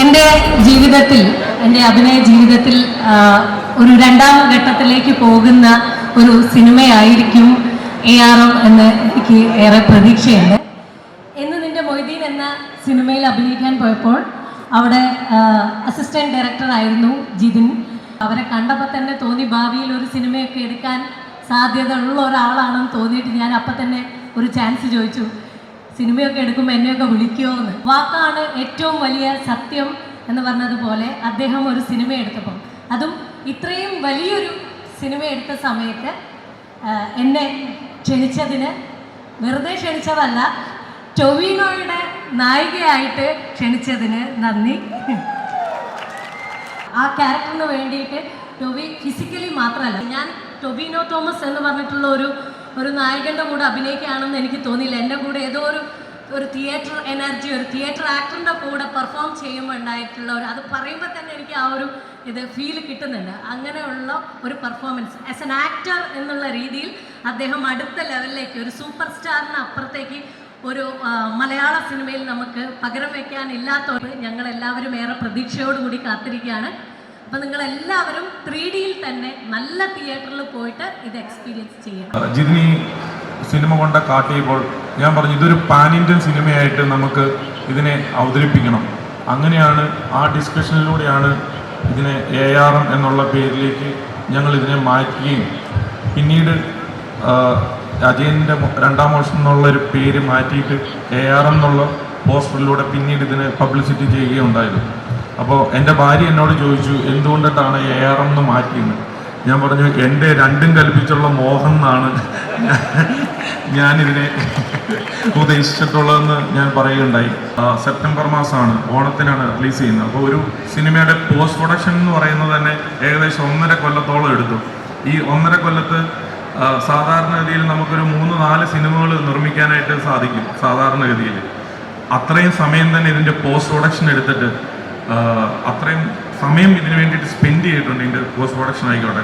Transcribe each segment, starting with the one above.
എൻ്റെ ജീവിതത്തിൽ, എൻ്റെ അഭിനയ ജീവിതത്തിൽ ഒരു രണ്ടാം ഘട്ടത്തിലേക്ക് പോകുന്ന ഒരു സിനിമയായിരിക്കും ARM എന്ന് എനിക്ക് ഏറെ പ്രതീക്ഷയുണ്ട്. എന്ന് നിന്റെ മൊയ്തീൻ എന്ന സിനിമയിൽ അഭിനയിക്കാൻ പോയപ്പോൾ അവിടെ അസിസ്റ്റന്റ് ഡയറക്ടറായിരുന്നു ജിതിൻ. അവരെ കണ്ടപ്പോൾ തന്നെ തോന്നി ഭാവിയിൽ ഒരു സിനിമയൊക്കെ എടുക്കാൻ സാധ്യത ഉള്ള ഒരാളാണെന്ന് തോന്നിയിട്ട് ഞാൻ അപ്പം തന്നെ ഒരു ചാൻസ് ചോദിച്ചു, സിനിമയൊക്കെ എടുക്കുമ്പോൾ എന്നെയൊക്കെ വിളിക്കുമോ എന്ന്. വാക്കാണ് ഏറ്റവും വലിയ സത്യം എന്ന് പറഞ്ഞതുപോലെ അദ്ദേഹം ഒരു സിനിമ എടുത്തപ്പോൾ, അതും ഇത്രയും വലിയൊരു സിനിമ എടുത്ത സമയത്ത് എന്നെ ക്ഷണിച്ചതിന്, വെറുതെ ക്ഷണിച്ചതല്ല, ടൊവിനോയുടെ നായികയായിട്ട് ക്ഷണിച്ചതിന് നന്ദി. ആ ക്യാരക്ടറിന് വേണ്ടിയിട്ട് ടൊവി ഫിസിക്കലി മാത്രമല്ല, ഞാൻ ടൊവിനോ തോമസ് എന്ന് പറഞ്ഞിട്ടുള്ള ഒരു നായകൻ്റെ കൂടെ അഭിനയിക്കുകയാണെന്ന് എനിക്ക് തോന്നിയില്ല. എൻ്റെ കൂടെ ഏതോ ഒരു തിയേറ്റർ എനർജി, ഒരു തിയേറ്റർ ആക്ടറിൻ്റെ കൂടെ പെർഫോം ചെയ്യുമ്പോൾ ഉണ്ടായിട്ടുള്ള അത് പറയുമ്പോൾ തന്നെ എനിക്ക് ആ ഒരു ഫീൽ കിട്ടുന്നുണ്ട്. അങ്ങനെയുള്ള ഒരു പെർഫോമൻസ് ആസ് എൻ ആക്ടർ എന്നുള്ള രീതിയിൽ അദ്ദേഹം അടുത്ത ലെവലിലേക്ക്, ഒരു സൂപ്പർ സ്റ്റാറിന് അപ്പുറത്തേക്ക് ഒരു മലയാള സിനിമയിൽ നമുക്ക് പകരം വയ്ക്കാനില്ലാത്തവർ ഞങ്ങളെല്ലാവരും ഏറെ പ്രതീക്ഷയോടുകൂടി കാത്തിരിക്കുകയാണ്. അപ്പം നിങ്ങളെല്ലാവരും 3Dയിൽ തന്നെ നല്ല തിയേറ്ററിൽ പോയിട്ട് ഇത് എക്സ്പീരിയൻസ് ചെയ്യണം. ജിതിനി സിനിമ കൊണ്ട് കാട്ടിയപ്പോൾ ഞാൻ പറഞ്ഞു, ഇതൊരു പാൻ ഇന്ത്യൻ സിനിമയായിട്ട് നമുക്ക് ഇതിനെ അവതരിപ്പിക്കണം. അങ്ങനെയാണ് ആ ഡിസ്കഷനിലൂടെയാണ് ഇതിനെ ARM എന്നുള്ള പേരിലേക്ക് ഞങ്ങൾ ഇതിനെ മാറ്റുകയും പിന്നീട് അജയൻ്റെ രണ്ടാം വർഷം എന്നുള്ളൊരു പേര് മാറ്റിയിട്ട് ARM എന്നുള്ള പോസ്റ്ററിലൂടെ പിന്നീട് ഇതിനെ പബ്ലിസിറ്റി ചെയ്യുകയുണ്ടായത്. അപ്പോൾ എൻ്റെ ഭാര്യ എന്നോട് ചോദിച്ചു, എന്തുകൊണ്ടിട്ടാണ് ARM എന്ന് മാറ്റിയെന്ന്. ഞാൻ പറഞ്ഞു, എൻ്റെ രണ്ടും കൽപ്പിച്ചുള്ള മോഹം എന്നാണ് ഞാനിതിനെ ഉദ്ദേശിച്ചിട്ടുള്ളതെന്ന് ഞാൻ പറയുകയുണ്ടായി. സെപ്റ്റംബർ മാസമാണ്, ഓണത്തിനാണ് റിലീസ് ചെയ്യുന്നത്. അപ്പോൾ ഒരു സിനിമയുടെ പോസ്റ്റ് പ്രൊഡക്ഷൻ എന്ന് പറയുന്നത് തന്നെ ഏകദേശം 1.5 കൊല്ലത്തോളം എടുത്തു. ഈ 1.5 കൊല്ലത്ത് സാധാരണഗതിയിൽ നമുക്കൊരു 3-4 സിനിമകൾ നിർമ്മിക്കാനായിട്ട് സാധിക്കും. സാധാരണഗതിയിൽ അത്രയും സമയം തന്നെ ഇതിൻ്റെ പോസ്റ്റ് പ്രൊഡക്ഷൻ എടുത്തിട്ട് അത്രയും സമയം ഇതിനു വേണ്ടിയിട്ട് സ്പെൻഡ് ചെയ്തിട്ടുണ്ട്. ഇതിൻ്റെ പോസ്റ്റ് പ്രൊഡക്ഷൻ ആയിക്കോട്ടെ.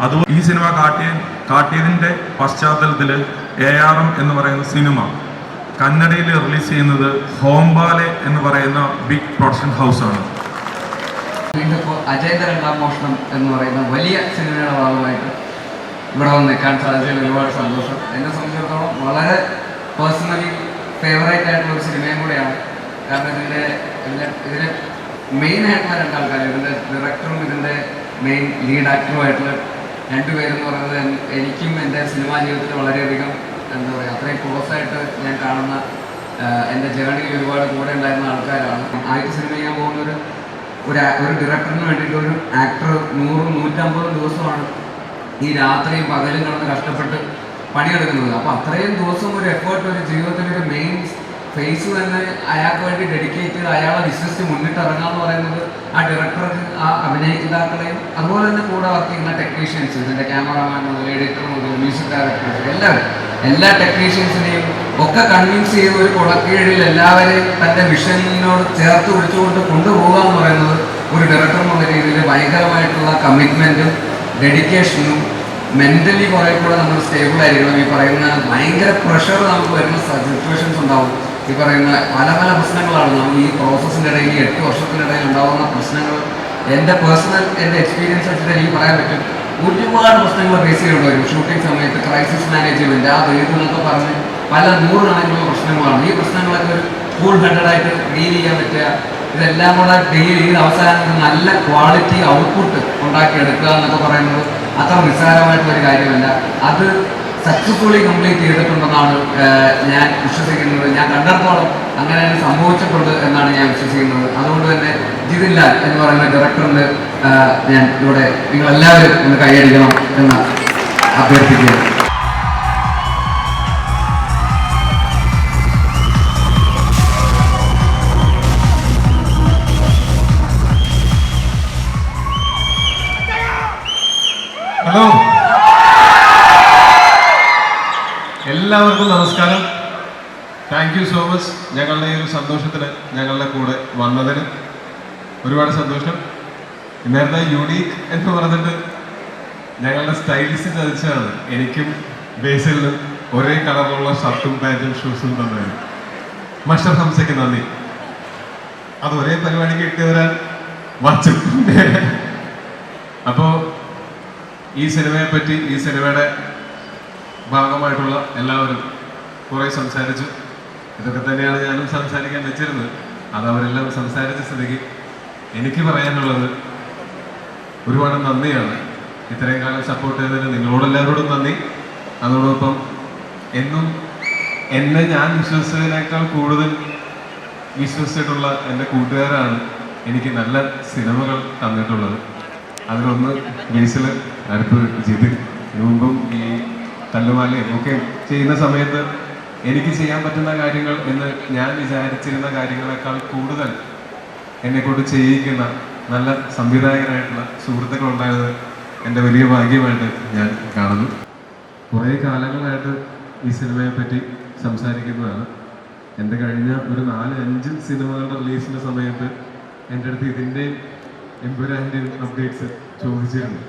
അതുപോലെ ഈ സിനിമ കാട്ടിയതിൻ്റെ പശ്ചാത്തലത്തിൽ ARM എന്ന് പറയുന്ന സിനിമ കന്നഡയിൽ റിലീസ് ചെയ്യുന്നത് ഹോംബാലെ എന്ന് പറയുന്ന ബിഗ് പ്രൊഡക്ഷൻ ഹൗസാണ്. അജയന്റെ രണ്ടാം മോഷണം എന്ന് പറയുന്ന വലിയ സിനിമയുടെ ഭാഗമായിട്ട് ഇവിടെ വന്ന് നിൽക്കാൻ സാധിച്ചതിൽ ഒരുപാട് സന്തോഷം. എന്നെ സംബന്ധിച്ചിടത്തോളം വളരെ പേഴ്സണലി ഫേവറേറ്റ് ആയിട്ടുള്ള ഒരു സിനിമയും കൂടെയാണ്. കാരണം ഇതിലെ മെയിൻ ആയിട്ടുള്ള രണ്ടാൾക്കാർ, ഇതിൻ്റെ ഡയറക്ടറും ഇതിൻ്റെ മെയിൻ ലീഡ് ആക്ടറുമായിട്ടുള്ള രണ്ടുപേരെന്ന് പറയുന്നത് എനിക്കും എൻ്റെ സിനിമാ ജീവിതത്തിൽ വളരെയധികം എന്താ പറയുക, അത്രയും ക്ലോസ് ആയിട്ട് ഞാൻ കാണുന്ന, എൻ്റെ ജേർണിയിൽ ഒരുപാട് കൂടെ ഉണ്ടായിരുന്ന ആൾക്കാരാണ്. ആദ്യത്തെ സിനിമ ചെയ്യാൻ പോകുന്ന ഒരു ഡയറക്ടറിന് വേണ്ടിയിട്ട് ഒരു ആക്ടർ 100-150 ദിവസമാണ് ഈ രാത്രിയും പകലും കിടന്ന് കഷ്ടപ്പെട്ട് പണിയെടുക്കുന്നത്. അപ്പോൾ അത്രയും ദിവസം ഒരു എഫേർട്ട്, ഒരു ജീവിതത്തിൻ്റെ ഒരു മെയിൻ ഫേസ് തന്നെ അയാൾക്ക് വേണ്ടി ഡെഡിക്കേറ്റ് ചെയ്ത് അയാളെ വിശ്വസിച്ച് മുന്നിട്ട് ഇറങ്ങാമെന്ന് പറയുന്നത് ആ ഡയറക്ടർക്ക്, ആ അഭിനയിതാക്കളെയും അതുപോലെ തന്നെ കൂടെ വർക്ക് ചെയ്യുന്ന ടെക്നീഷ്യൻസ്, ഇതിൻ്റെ ക്യാമറാമാൻ മുതൽ എഡിറ്റർ മുതൽ മ്യൂസിക് ഡയറക്ടേഴ്സ്, എല്ലാ ടെക്നീഷ്യൻസിനെയും ഒക്കെ കൺവിൻസ് ചെയ്ത് ഒരു കുടക്കീഴിൽ എല്ലാവരെയും തൻ്റെ വിഷനിനോട് ചേർത്ത് പിടിച്ചുകൊണ്ട് കൊണ്ടുപോകുക എന്ന് പറയുന്നത് ഒരു ഡയറക്ടർ എന്നുള്ള രീതിയിൽ ഭയങ്കരമായിട്ടുള്ള കമ്മിറ്റ്മെൻറ്റും ഡെഡിക്കേഷനും, മെൻ്റലി കുറേ കൂടെ നമ്മൾ സ്റ്റേബിൾ ആയിരിക്കണം. ഈ പറയുന്ന ഭയങ്കര പ്രഷർ നമുക്ക് വരുന്ന സിറ്റുവേഷൻസ് ഉണ്ടാവും. ഈ പറയുന്ന പല പ്രശ്നങ്ങളാണ് നമുക്ക് ഈ പ്രോസസ്സിൻ്റെ ഇടയിൽ, ഈ 8 വർഷത്തിനിടയിൽ ഉണ്ടാകുന്ന പ്രശ്നങ്ങൾ. എൻ്റെ എക്സ്പീരിയൻസ് വെച്ചിട്ട് എനിക്ക് പറയാൻ പറ്റും, ഒരുപാട് പ്രശ്നങ്ങൾ ഫേസ് ചെയ്യേണ്ടി വരും ഷൂട്ടിംഗ് സമയത്ത്. ക്രൈസിസ് മാനേജ്മെൻറ്റ്, ആ വേദി എന്നൊക്കെ പറഞ്ഞ് പല 100 കണക്കിലുള്ള പ്രശ്നങ്ങളാണ്. ഈ പ്രശ്നങ്ങളൊക്കെ ഒരു കൂൾ ഹെഡഡായിട്ട് ഡീൽ ചെയ്യാൻ പറ്റുക, ഇതെല്ലാം കൂടെ ഡീൽ ചെയ്ത് അവസാനം നല്ല ക്വാളിറ്റി ഔട്ട്പുട്ട് ഉണ്ടാക്കിയെടുക്കുക എന്നൊക്കെ പറയുന്നത് അത്ര നിസ്സാരമായിട്ടുള്ളൊരു കാര്യമല്ല. അത് സക്സസ്ഫുള്ളി കംപ്ലീറ്റ് ചെയ്തിട്ടുണ്ടെന്നാണ് ഞാൻ വിശ്വസിക്കുന്നത്. ഞാൻ കണ്ടിടത്തോളം അങ്ങനെ തന്നെ സംഭവിച്ചിട്ടുണ്ട് എന്നാണ് ഞാൻ വിശ്വസിക്കുന്നത്. അതുകൊണ്ട് തന്നെ ജിതിൻ ലാൽ എന്ന് പറയുന്ന ഡയറക്ടറിന് ഞാൻ ഇവിടെ നിങ്ങളെല്ലാവരും ഒന്ന് കൈയടിക്കണം എന്ന് അഭ്യർത്ഥിക്കുന്നു. ഹലോ, എല്ലാവർക്കും നമസ്കാരം. താങ്ക് യു സോ മച്ച് ഞങ്ങളുടെ ഈ ഒരു സന്തോഷത്തിന് ഞങ്ങളുടെ കൂടെ വന്നതിന് ഒരുപാട് സന്തോഷം. നേരത്തെ യൂണീക്ക് എന്ന് പറഞ്ഞിട്ട് ഞങ്ങളുടെ സ്റ്റൈലിസ്റ്റ് ചതിച്ചാണ് എനിക്കും ബേസിലും ഒരേ കളറിലുള്ള ഷർട്ടും പാൻറ്റും ഷൂസും തന്നത്. മസ്റ്റർ ഹംസയ്ക്ക് നന്ദി. അത് ഒരേ പരിപാടിക്ക് ഇട്ട് വരാൻ വാച്ചും. അപ്പോൾ ഈ സിനിമയെ പറ്റി, ഈ സിനിമയുടെ ഭാഗമായിട്ടുള്ള എല്ലാവരും കുറേ സംസാരിച്ചു. ഇതൊക്കെ തന്നെയാണ് ഞാനും സംസാരിക്കാൻ വെച്ചിരുന്നത്. അത് അവരെല്ലാം സംസാരിച്ച സ്ഥിതിക്ക് എനിക്ക് പറയാനുള്ളത് ഒരുപാട് നന്ദിയാണ്. ഇത്രയും കാലം സപ്പോർട്ട് ചെയ്തതിന് നിങ്ങളോടെല്ലാവരോടും നന്ദി. അതോടൊപ്പം എന്നും എന്നെ ഞാൻ വിശ്വസിച്ചതിനേക്കാൾ കൂടുതൽ വിശ്വസിച്ചിട്ടുള്ള എൻ്റെ കൂട്ടുകാരാണ് എനിക്ക് നല്ല സിനിമകൾ തന്നിട്ടുള്ളത്. അതിലൊന്ന് ബേസിൽ, അടുത്ത് ജിതിൻ, മുമ്പും ഈ തല്ലുമാലയും ഒക്കെ ചെയ്യുന്ന സമയത്ത് എനിക്ക് ചെയ്യാൻ പറ്റുന്ന കാര്യങ്ങൾ എന്ന് ഞാൻ വിചാരിച്ചിരുന്ന കാര്യങ്ങളെക്കാൾ കൂടുതൽ എന്നെക്കൊണ്ട് ചെയ്യിക്കുന്ന നല്ല സംവിധായകനായിട്ടുള്ള സുഹൃത്തുക്കളുണ്ടായത് എൻ്റെ വലിയ ഭാഗ്യമായിട്ട് ഞാൻ കാണുന്നു. കുറേ കാലങ്ങളായിട്ട് ഈ സിനിമയെ പറ്റി സംസാരിക്കുന്നതാണ്. എൻ്റെ കഴിഞ്ഞ ഒരു 4-5 സിനിമകളുടെ റിലീസിൻ്റെ സമയത്ത് എൻ്റെ അടുത്ത് ഇതിൻ്റെയും എമ്പുരാൻ്റെയും അപ്ഡേറ്റ്സ് ചോദിച്ചിരുന്നു.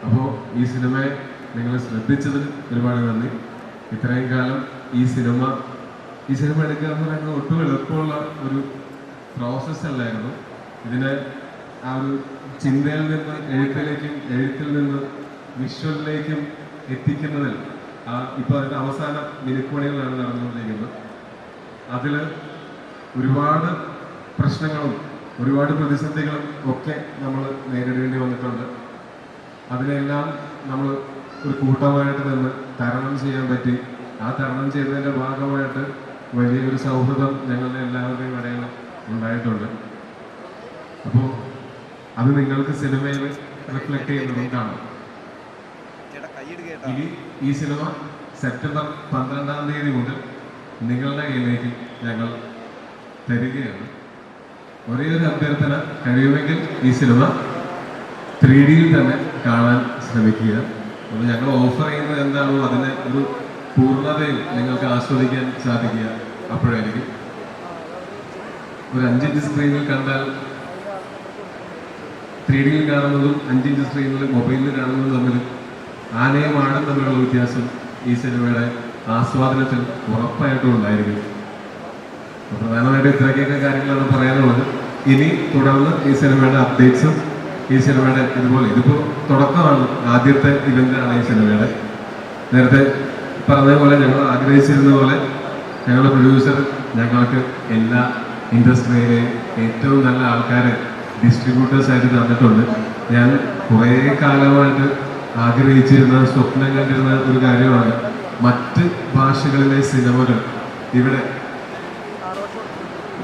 അപ്പോൾ ഈ സിനിമയെ നിങ്ങൾ ശ്രദ്ധിച്ചതിൽ ഒരുപാട് നന്ദി. ഇത്രയും കാലം ഈ സിനിമ എടുക്കുക എന്ന് പറയുന്നത് ഒട്ടും എളുപ്പമുള്ള ഒരു പ്രോസസ്സ് അല്ലായിരുന്നു. ഇതിനെ ആ ഒരു ചിന്തയിൽ നിന്ന് എഴുത്തിലേക്കും, എഴുത്തിൽ നിന്ന് വിഷ്വലിലേക്കും എത്തിക്കുന്നതിൽ ഇപ്പോൾ അതിൻ്റെ അവസാന മിനിക്കുമണികളാണ് നടന്നുകൊണ്ടിരിക്കുന്നത്. അതിൽ ഒരുപാട് പ്രശ്നങ്ങളും ഒരുപാട് പ്രതിസന്ധികളും ഒക്കെ നമ്മൾ നേരിടേണ്ടി വന്നിട്ടുണ്ട്. അതിനെല്ലാം നമ്മൾ ഒരു കൂട്ടമായിട്ട് നിന്ന് തരണം ചെയ്യാൻ പറ്റി. ആ തരണം ചെയ്തതിൻ്റെ ഭാഗമായിട്ട് വലിയൊരു സൗഹൃദം ഞങ്ങളുടെ എല്ലാവരുടെയും ഇടയിൽ ഉണ്ടായിട്ടുണ്ട്. അപ്പോൾ അത് നിങ്ങൾക്ക് സിനിമയിൽ റിഫ്ലക്ട് ചെയ്യുന്നതും കാണാം. ഇനി ഈ സിനിമ സെപ്റ്റംബർ 12-ാം തീയതി മുതൽ നിങ്ങളുടെ കയ്യിലേക്ക് ഞങ്ങൾ തരികയാണ്. ഒരേ ഒരു അഭ്യർത്ഥന, കഴിയുമെങ്കിൽ ഈ സിനിമ 3Dയിൽ തന്നെ കാണാൻ ശ്രമിക്കുക. അപ്പോൾ ഞങ്ങൾ ഓഫർ ചെയ്യുന്നത് എന്താണോ അതിനെ ഒരു പൂർണ്ണതയിൽ നിങ്ങൾക്ക് ആസ്വദിക്കാൻ സാധിക്കുക. അപ്പോഴായിരിക്കും ഒരു 5 ഇഞ്ച് സ്ക്രീനിൽ കണ്ടാൽ 3Dയിൽ കാണുന്നതും 5 ഇഞ്ച് സ്ക്രീനിൽ മൊബൈലിൽ കാണുന്നതും തമ്മിൽ ആനയും ആടും തമ്മിലുള്ള വ്യത്യാസം ഈ സിനിമയുടെ ആസ്വാദനത്തിൽ ഉറപ്പായിട്ടും ഉണ്ടായിരിക്കും. പ്രധാനമായിട്ടും ഇത്രയൊക്കെ കാര്യങ്ങളാണ് പറയാനുള്ളത്. ഇനി തുടർന്ന് ഈ സിനിമയുടെ അപ്ഡേറ്റ്സും, ഈ സിനിമയുടെ ഇതിപ്പോൾ തുടക്കമാണ്, ആദ്യത്തെ ഇവൻ്റാണ് ഈ സിനിമയുടെ. നേരത്തെ പറഞ്ഞതുപോലെ ഞങ്ങൾ ആഗ്രഹിച്ചിരുന്ന പോലെ ഞങ്ങളുടെ പ്രൊഡ്യൂസർ ഞങ്ങൾക്ക് എല്ലാ ഇൻഡസ്ട്രിയിലെയും ഏറ്റവും നല്ല ആൾക്കാരെ ഡിസ്ട്രിബ്യൂട്ടേഴ്സായിട്ട് തന്നിട്ടുണ്ട്. ഞാൻ കുറേ കാലമായിട്ട് ആഗ്രഹിച്ചിരുന്ന, സ്വപ്നം കണ്ടിരുന്ന ഒരു കാര്യമാണ് മറ്റ് ഭാഷകളിലെ സിനിമകൾ ഇവിടെ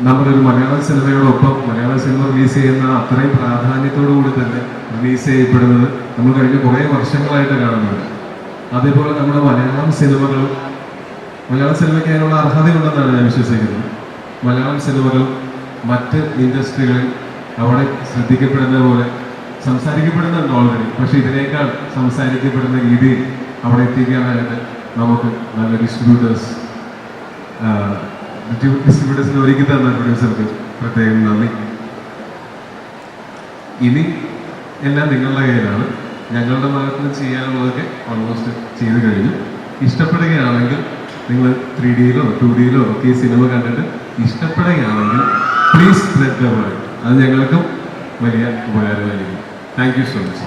നമ്മുടെ ഒരു മലയാളം സിനിമയോടൊപ്പം മലയാള സിനിമ റിലീസ് ചെയ്യുന്ന അത്രയും പ്രാധാന്യത്തോടു കൂടി തന്നെ റിലീസ് ചെയ്യപ്പെടുന്നത് നമ്മൾ കഴിഞ്ഞ കുറേ വർഷങ്ങളായിട്ട് കാണുന്നുണ്ട്. അതേപോലെ നമ്മുടെ മലയാളം സിനിമയ്ക്ക് അതിനുള്ള അർഹതയുണ്ടെന്നാണ് ഞാൻ വിശ്വസിക്കുന്നത്. മലയാളം സിനിമകൾ മറ്റ് ഇൻഡസ്ട്രികളിൽ അവിടെ ശ്രദ്ധിക്കപ്പെടുന്ന പോലെ സംസാരിക്കപ്പെടുന്നുണ്ട് ഓൾറെഡി. പക്ഷെ ഇതിനേക്കാൾ സംസാരിക്കപ്പെടുന്ന രീതിയിൽ അവിടെ എത്തിക്കാനായിട്ട് നമുക്ക് നല്ല ഡിസ്ട്രിബ്യൂട്ടേഴ്സിന് ഒരുക്കി തന്ന പ്രൊഡ്യൂസർക്ക് പ്രത്യേകം നന്ദി. ഇനി എല്ലാം നിങ്ങളുടെ കയ്യിലാണ്. ഞങ്ങളുടെ ഭാഗത്ത് നിന്ന് ചെയ്യാനുള്ളതൊക്കെ ഓൾമോസ്റ്റ് ചെയ്ത് കഴിഞ്ഞു. ഇഷ്ടപ്പെടുകയാണെങ്കിൽ നിങ്ങൾ 3Dയിലോ 2Dയിലോ ഒക്കെ ഈ സിനിമ കണ്ടിട്ട് ഇഷ്ടപ്പെടുകയാണെങ്കിൽ പ്ലീസ് സ്പ്രെഡ് ദ വേർഡ്. അത് ഞങ്ങൾക്കും വലിയ ഉപകാരമായിരിക്കും. Thank you so much.